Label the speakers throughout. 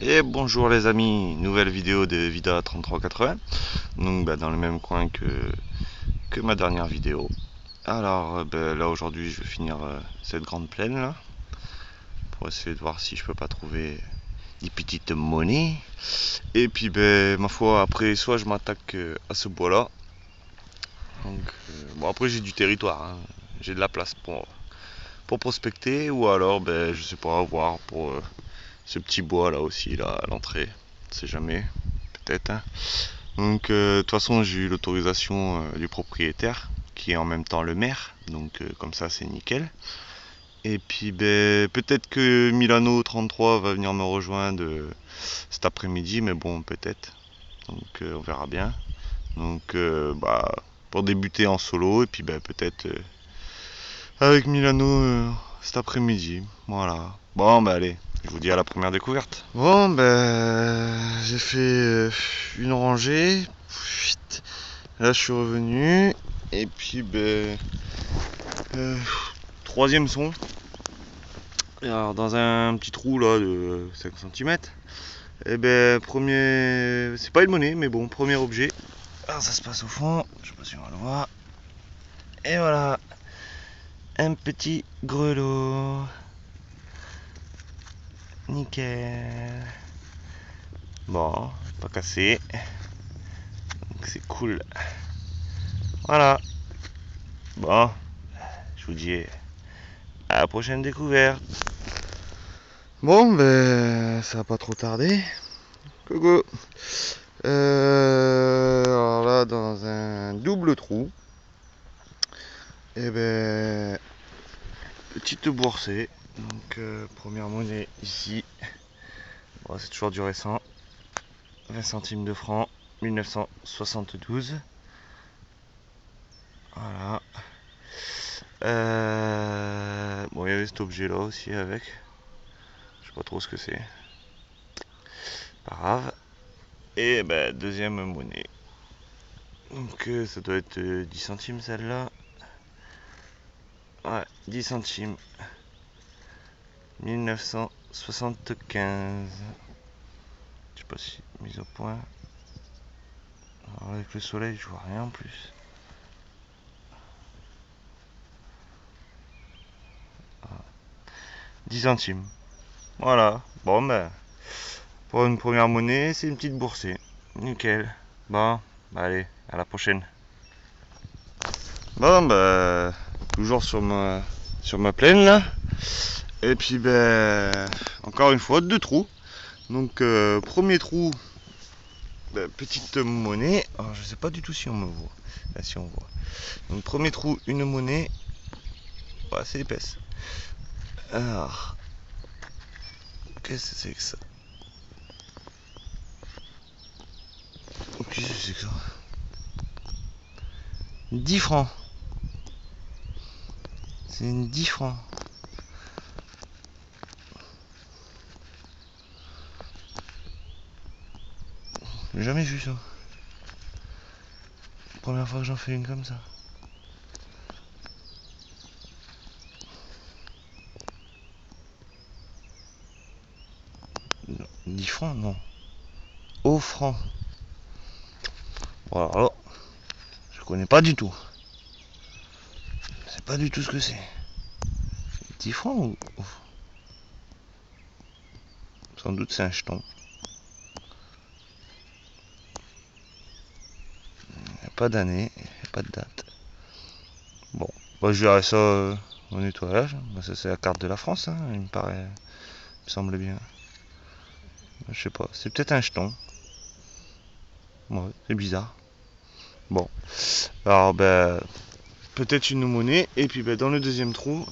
Speaker 1: Et bonjour les amis, nouvelle vidéo de Vida 3380. Donc dans le même coin que ma dernière vidéo. Alors là aujourd'hui je vais finir cette grande plaine là pour essayer de voir si je peux pas trouver des petites monnaies. Et puis ma foi après soit je m'attaque à ce bois là. Donc bon après j'ai du territoire, hein. J'ai de la place pour prospecter, ou alors je sais pas, voir pour ce petit bois là aussi là à l'entrée. On sait jamais, peut-être, hein. Donc de toute façon j'ai eu l'autorisation du propriétaire qui est en même temps le maire, donc comme ça c'est nickel. Et puis peut-être que Milano 33 va venir me rejoindre cet après-midi, mais bon peut-être. Donc on verra bien. Donc pour débuter en solo, et puis peut-être avec Milano cet après-midi. Voilà. Bon allez, je vous dis à la première découverte. Bon j'ai fait une rangée. Là je suis revenu. Et puis troisième son. Alors dans un petit trou là de 5 cm. Et premier. C'est pas une monnaie, mais bon, premier objet. Alors ça se passe au fond. Je sais pas si on va le voir. Et voilà. Un petit grelot. Nickel. Bon, pas cassé. Donc c'est cool. Voilà. Bon, je vous dis à la prochaine découverte. Bon, ça va pas trop tarder. Coucou. Alors là, dans un double trou. Et petite boursée. Donc, première monnaie ici. Bon, c'est toujours du récent. 20 centimes de francs, 1972. Voilà. Bon, il y avait cet objet là aussi avec. Je sais pas trop ce que c'est. Pas grave. Et deuxième monnaie. Donc ça doit être 10 centimes celle-là. Ouais, 10 centimes. 1975. Je sais pas si mise au point. Alors, avec le soleil, je vois rien en plus. Ah. 10 centimes. Voilà. Bon pour une première monnaie, c'est une petite boursée. Nickel. Bon, allez, à la prochaine. Bon toujours sur ma plaine là. Et puis encore une fois deux trous. Donc premier trou, petite monnaie. Alors je sais pas du tout si on me voit. Là, si on voit. Donc premier trou, une monnaie. Ouais, c'est épaisse. Alors, qu'est-ce que c'est que ça? Qu'est-ce que c'est que ça? 10 francs. C'est une 10 francs. J'ai jamais vu ça. Première fois que j'en fais une comme ça. Non, 10 francs, non. Au franc. Bon, alors, je connais pas du tout. Je sais pas du tout ce que c'est. 10 francs ou... Sans doute c'est un jeton. Il n'y a pas d'année, il n'y a pas de date. Bon, je verrai ça au nettoyage. Ça c'est la carte de la France, hein, il me paraît. Il me semble bien. Je sais pas, c'est peut-être un jeton. Ouais, c'est bizarre. Bon, alors peut-être une monnaie. Et puis dans le deuxième trou,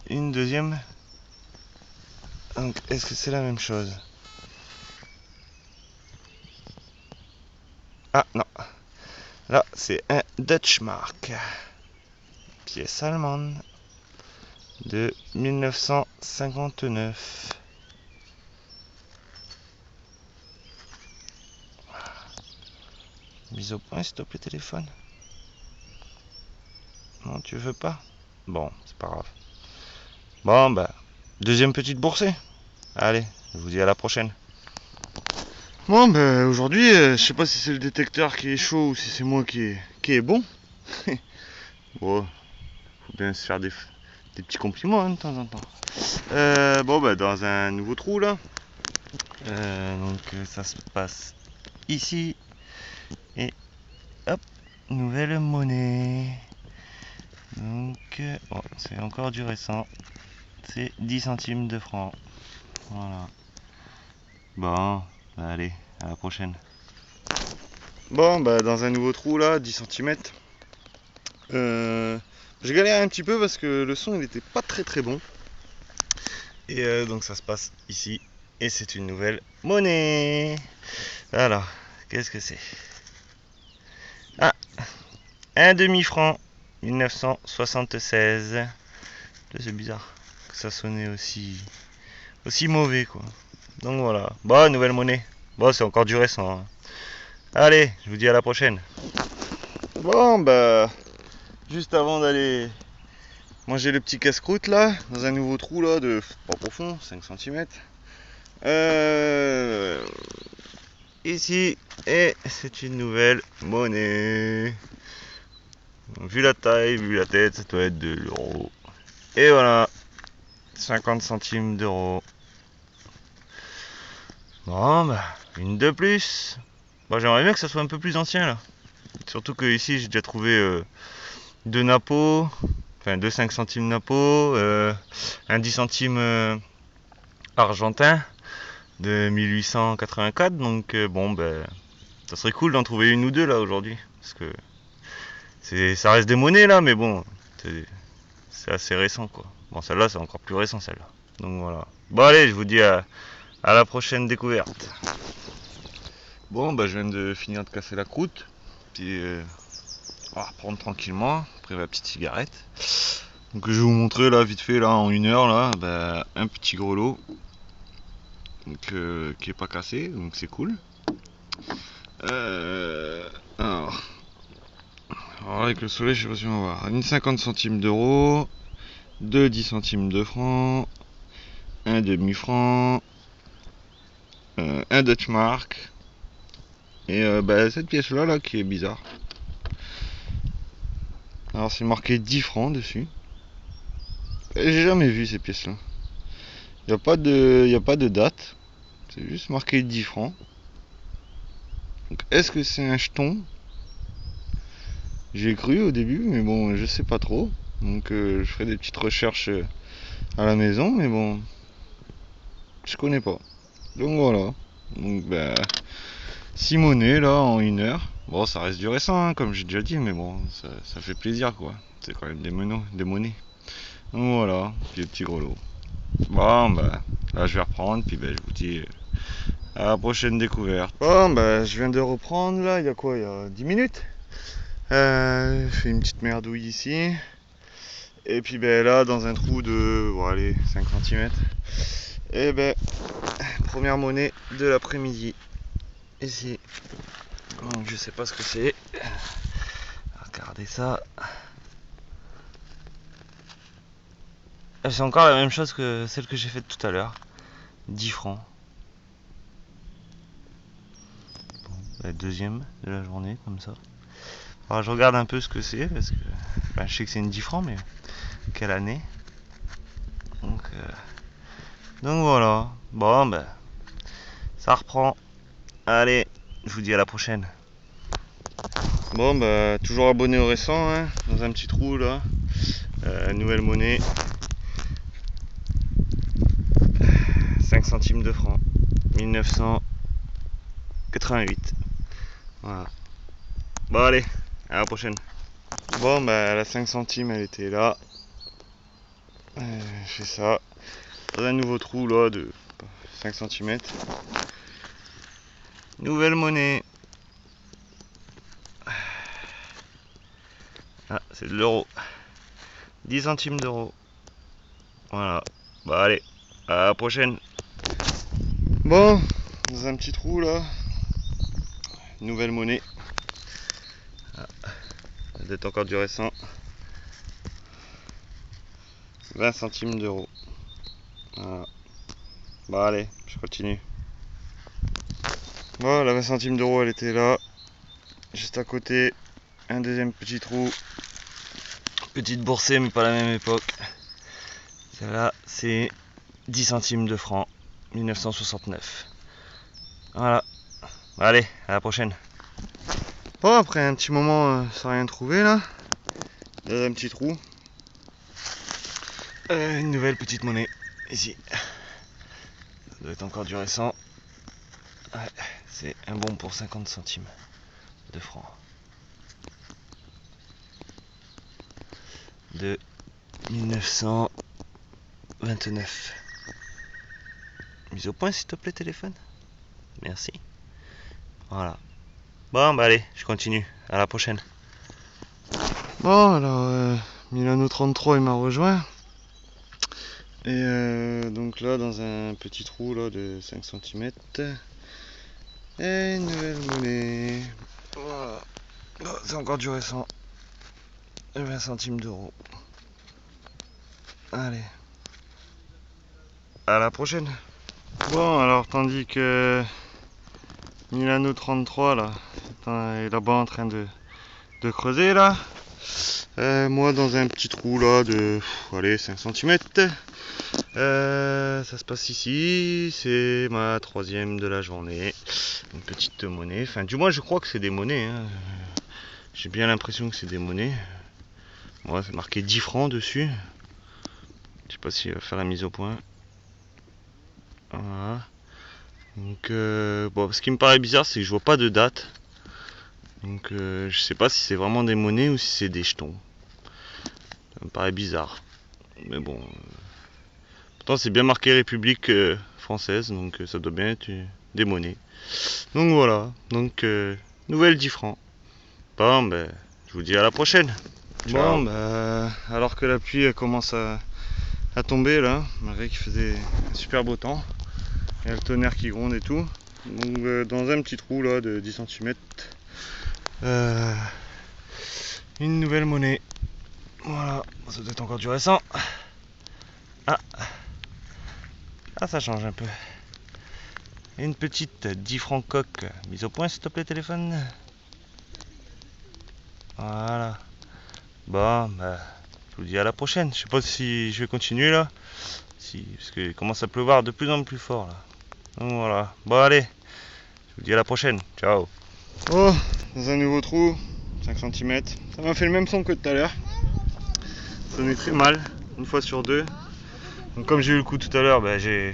Speaker 1: une deuxième. Donc est-ce que c'est la même chose? Ah non, là c'est un Dutch Mark, pièce allemande de 1959. Mise au point s'il te plaît, téléphone. Non, tu veux pas? Bon, c'est pas grave. Bon deuxième petite boursée. Allez, je vous dis à la prochaine.
Speaker 2: Bon, ben aujourd'hui, je sais pas si c'est le détecteur qui est chaud ou si c'est moi qui est bon. Bon, faut bien se faire des petits compliments hein, de temps en temps. Bon, ben dans un nouveau trou là. Donc ça se passe ici. Et hop, nouvelle monnaie. Donc, bon, c'est encore du récent. C'est 10 centimes de francs. Voilà. Bon, allez, à la prochaine. Bon, bah dans un nouveau trou là, 10 cm. J'ai galéré un petit peu parce que le son il était pas très bon. Et donc ça se passe ici. Et c'est une nouvelle monnaie. Alors, qu'est-ce que c'est? Ah, un demi-franc 1976. C'est bizarre que ça sonnait aussi mauvais quoi. Donc voilà. Bon, nouvelle monnaie. Bon, c'est encore du récent. Hein. Allez, je vous dis à la prochaine. Bon, bah, juste avant d'aller manger le petit casse-croûte là, dans un nouveau trou là, de pas profond, 5 cm. Ici, et c'est une nouvelle monnaie. Vu la taille, vu la tête, ça doit être de l'euro. Et voilà, 50 centimes d'euros. Bon, bah, une de plus. Bon, j'aimerais bien que ça soit un peu plus ancien là. Surtout que ici, j'ai déjà trouvé deux nappos, enfin 2 5 centimes nappos, un 10 centimes argentin de 1884. Donc, bon, ben, ça serait cool d'en trouver une ou deux là aujourd'hui. Parce que ça reste des monnaies là, mais bon, c'est assez récent quoi. Bon, celle-là, c'est encore plus récent celle-là. Donc voilà. Bon, allez, je vous dis à la prochaine découverte. Bon, bah, je viens de finir de casser la croûte. Puis, on va reprendre tranquillement après ma petite cigarette. Donc, je vais vous montrer là, vite fait, là, en 1 heure, là, bah, un petit grelot. Donc, qui est pas cassé, donc c'est cool. Alors, avec le soleil, je sais pas si on va voir. Une 50 centimes d'euros, 2 10 centimes de francs, un demi-franc, un Dutch mark, et bah, cette pièce là qui est bizarre. Alors c'est marqué 10 francs dessus. Et j'ai jamais vu ces pièces là. Il n'y a pas de date. C'est juste marqué 10 francs. Donc est-ce que c'est un jeton? J'ai cru au début, mais bon, je sais pas trop. Donc je ferai des petites recherches à la maison, mais bon, je connais pas. Donc voilà. Donc bah, 6 monnaies là en 1 heure. Bon, ça reste du récent, hein, comme j'ai déjà dit, mais bon, ça fait plaisir quoi. C'est quand même des monnaies. Donc voilà, puis le petit grelot. Bon, bah, là je vais reprendre, puis bah, je vous dis à la prochaine découverte. Bon, bah, je viens de reprendre là, il y a quoi? Il y a 10 minutes. Je fais une petite merdouille ici. Et puis ben là, dans un trou de bon, allez, 5 cm. Et ben, première monnaie de l'après-midi. Ici. Donc je sais pas ce que c'est. Regardez ça. C'est encore la même chose que celle que j'ai faite tout à l'heure. 10 francs. Bon, la deuxième de la journée, comme ça. Alors je regarde un peu ce que c'est, parce que ben, je sais que c'est une 10 francs, mais quelle année? Donc voilà. Bon ben, ça reprend. Allez, je vous dis à la prochaine. Bon bah toujours abonné au récent, hein, dans un petit trou là. Nouvelle monnaie. 5 centimes de francs. 1988. Voilà. Bon allez, à la prochaine. Bon bah la 5 centimes elle était là. Je fais ça. Dans un nouveau trou là de 5 cm. Nouvelle monnaie. Ah, c'est de l'euro. 10 centimes d'euros. Voilà. Bah allez, à la prochaine. Bon, dans un petit trou là. Nouvelle monnaie. Ah, ça doit être encore du récent. 20 centimes d'euros. Voilà. Bah allez, je continue. Bon, la 20 centimes d'euros, elle était là. Juste à côté, un deuxième petit trou. Petite boursée, mais pas la même époque. Celle-là, c'est 10 centimes de francs, 1969. Voilà. Allez, à la prochaine. Bon, après un petit moment sans rien trouver là, dans un petit trou, une nouvelle petite monnaie, ici. Ça doit être encore du récent. Ouais, c'est un bon pour 50 centimes de francs. De 1929. Mise au point s'il te plaît téléphone. Merci. Voilà. Bon bah allez, je continue. À la prochaine. Bon alors Milano 33 il m'a rejoint. Et donc là dans un petit trou là de 5 cm. Et une nouvelle monnaie. Voilà. Bon, c'est encore du récent. 20 centimes d'euros. Allez. À la prochaine. Bon alors tandis que Milano 33 là est là-bas en train de creuser là. Moi dans un petit trou là de allez 5 cm. Ça se passe ici, c'est ma troisième de la journée. Une petite monnaie, enfin du moins je crois que c'est des monnaies. Hein. J'ai bien l'impression que c'est des monnaies. Moi c'est marqué 10 francs dessus. Je sais pas s'il va faire la mise au point. Voilà. Donc bon, ce qui me paraît bizarre c'est que je vois pas de date. Donc je sais pas si c'est vraiment des monnaies ou si c'est des jetons. Ça me paraît bizarre. Mais bon. Pourtant c'est bien marqué République française, donc ça doit bien être des monnaies. Donc voilà, donc nouvelle 10 francs. Bon ben, je vous dis à la prochaine. Ciao. Bon ben, alors que la pluie commence à tomber là, malgré qu'il faisait un super beau temps. Il y a le tonnerre qui gronde et tout. Donc dans un petit trou là de 10 cm. Une nouvelle monnaie. Voilà, ça doit être encore du récent. Ah, ça change un peu. Une petite 10 francs coque. Mise au point s'il te plaît téléphone. Voilà. Bon, bah, je vous dis à la prochaine. Je sais pas si je vais continuer là. Parce qu'il commence à pleuvoir de plus en plus fort là. Donc voilà. Bon allez, je vous dis à la prochaine. Ciao. Oh, dans un nouveau trou, 5 cm. Ça m'a fait le même son que tout à l'heure. Ça sonnait très mal, une fois sur deux. Donc comme j'ai eu le coup tout à l'heure, bah, je me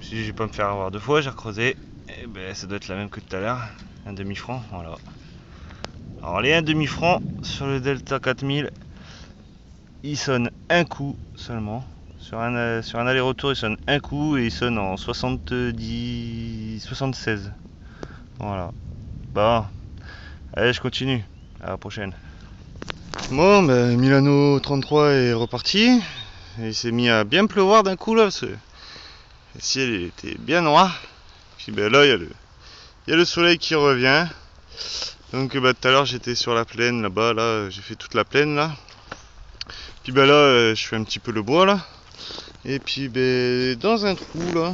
Speaker 2: suis dit je vais pas me faire avoir deux fois, j'ai recreusé. Et ben ça doit être la même que tout à l'heure. Un demi-franc, voilà. Alors les 1 demi-franc sur le Delta 4000, il sonne un coup seulement. Sur un aller-retour, il sonne un coup et il sonne en 76. Voilà. Bon, allez, je continue. À la prochaine. Bon, ben, Milano 33 est reparti. Et il s'est mis à bien pleuvoir d'un coup là, parce que le ciel était bien noir. Puis ben là, il y a le soleil qui revient. Donc bah, tout à l'heure j'étais sur la plaine là-bas, là j'ai fait toute la plaine là. Puis bah là je fais un petit peu le bois là. Et puis ben dans un trou là,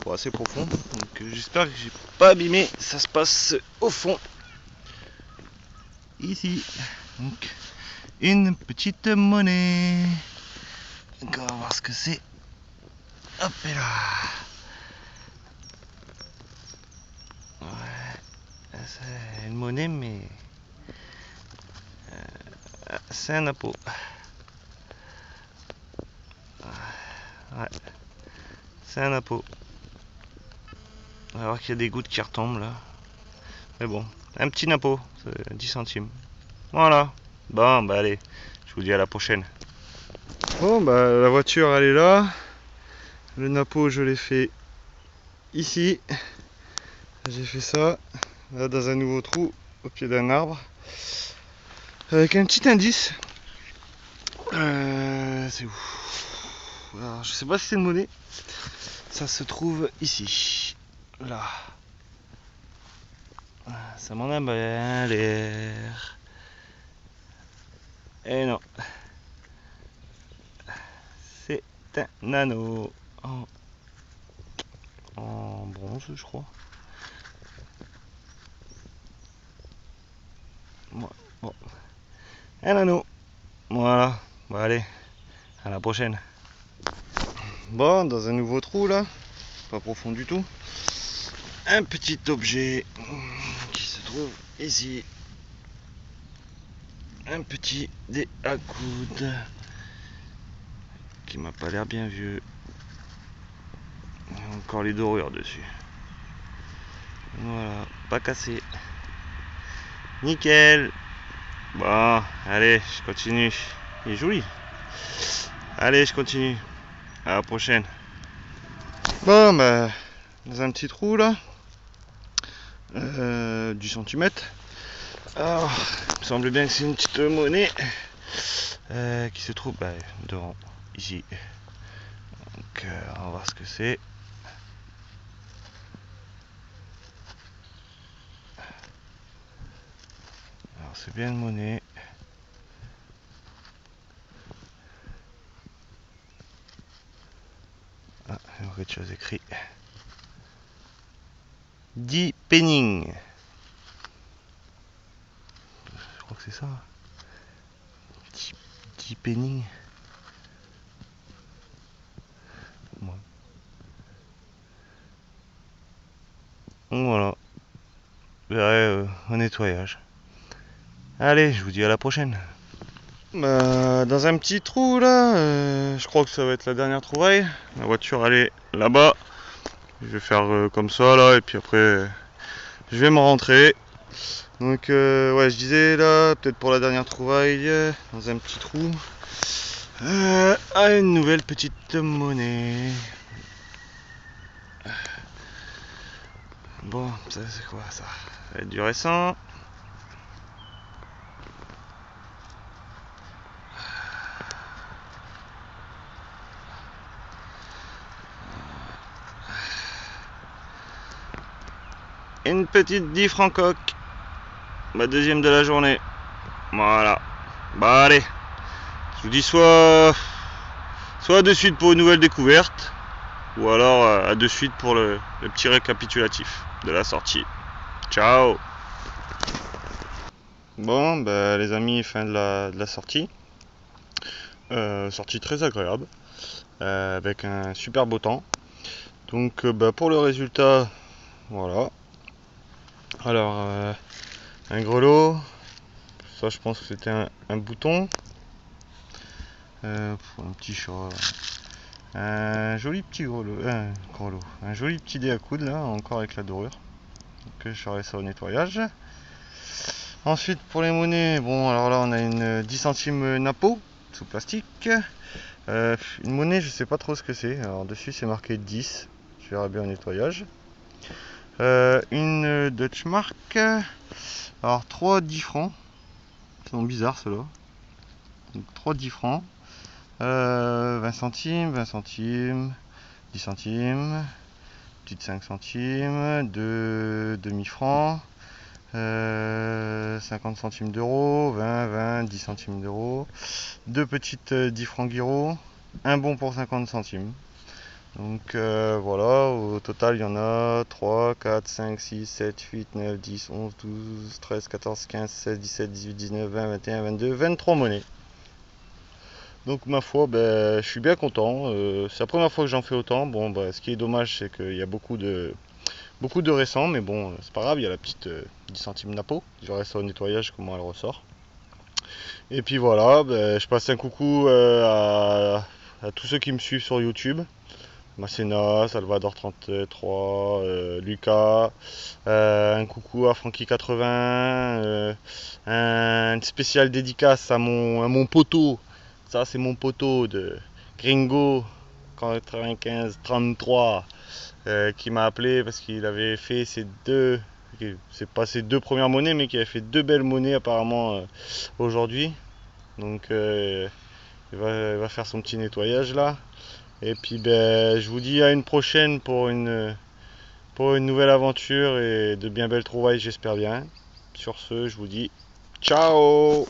Speaker 2: bon, assez profond. Donc j'espère que j'ai pas abîmé. Ça se passe au fond. Ici. Donc une petite monnaie. Donc on va voir ce que c'est. Hop et là. Ouais. C'est une monnaie mais c'est un napo. Ouais. C'est un napo. On va voir qu'il y a des gouttes qui retombent là. Mais bon, un petit napo, 10 centimes. Voilà. Bon, bah allez, je vous dis à la prochaine. Bon, bah la voiture elle est là. Le napo, je l'ai fait ici. J'ai fait ça, là dans un nouveau trou, au pied d'un arbre. Avec un petit indice. C'est où? Alors, je sais pas si c'est une monnaie. Ça se trouve ici. Là. Ça m'en a bien l'air. Et non. C'est un anneau en bronze, je crois. Bon. Un anneau. Voilà. Bon, allez, à la prochaine. Bon, dans un nouveau trou là, pas profond du tout. Un petit objet qui se trouve ici. Un petit dé à coude qui m'a pas l'air bien vieux. Il y a encore les dorures dessus. Voilà, pas cassé. Nickel. Bon, allez, je continue. Il est joli. Allez, je continue. À la prochaine. Bon, bah, dans un petit trou là, du centimètre. Alors, il me semble bien que c'est une petite monnaie qui se trouve devant, ici. Donc, on va voir ce que c'est. Alors, c'est bien une monnaie. Ah, il y a quelque chose écrit. 10 penning. Je crois que c'est ça. 10 penning. Ouais. Donc voilà. Verrez au nettoyage. Allez, je vous dis à la prochaine. Dans un petit trou là, je crois que ça va être la dernière trouvaille. La voiture elle est là-bas. Je vais faire comme ça là et puis après je vais me rentrer. Donc ouais, je disais là, peut-être pour la dernière trouvaille, dans un petit trou, une nouvelle petite monnaie. Bon, ça c'est quoi ça? Ça va être du récent. Une petite 10 francs coque. Ma deuxième de la journée. Voilà. Bah allez. Je vous dis soit de suite pour une nouvelle découverte, ou alors à de suite pour le petit récapitulatif de la sortie. Ciao. Bon, bah, les amis, fin de la sortie. Sortie très agréable, avec un super beau temps. Donc pour le résultat, voilà. Alors, un grelot, ça je pense que c'était un bouton. Un petit chat. Un joli petit grelot, un joli petit dé à coude là, encore avec la dorure. Donc je ferai ça au nettoyage. Ensuite pour les monnaies, bon alors là on a une 10 centimes Napo sous plastique. Une monnaie, je sais pas trop ce que c'est. Alors dessus c'est marqué 10. Je verrai bien au nettoyage. Une Dutch Mark. Alors 3 10 francs. Ils sont bizarres ceux-là. Donc 3 10 francs. 20 centimes, 20 centimes, 10 centimes, petite 5 centimes, 2 demi-francs, 50 centimes d'euros, 20, 20, 10 centimes d'euros, 2 petites 10 francs guiro, un bon pour 50 centimes. Donc voilà, au total il y en a 3, 4, 5, 6, 7, 8, 9, 10, 11, 12, 13, 14, 15, 16, 17, 18, 19, 20, 21, 22, 23 monnaies. Donc ma foi, je suis bien content. C'est la première fois que j'en fais autant. Bon, ce qui est dommage, c'est qu'il y a beaucoup de récents, mais bon, c'est pas grave. Il y a la petite 10 centimes Napo. Je verrai ça au nettoyage comment elle ressort. Et puis voilà, je passe un coucou à tous ceux qui me suivent sur YouTube. Masséna, Salvador 33, Lucas, un coucou à Francky 80, un spécial dédicace à mon poteau. Ça c'est mon poteau de Gringo 95 33 qui m'a appelé parce qu'il avait fait c'est pas ses deux premières monnaies, mais qui avait fait 2 belles monnaies apparemment aujourd'hui. Donc il va faire son petit nettoyage là. Et puis je vous dis à une prochaine pour une nouvelle aventure et de bien belles trouvailles, j'espère bien. Sur ce, je vous dis ciao.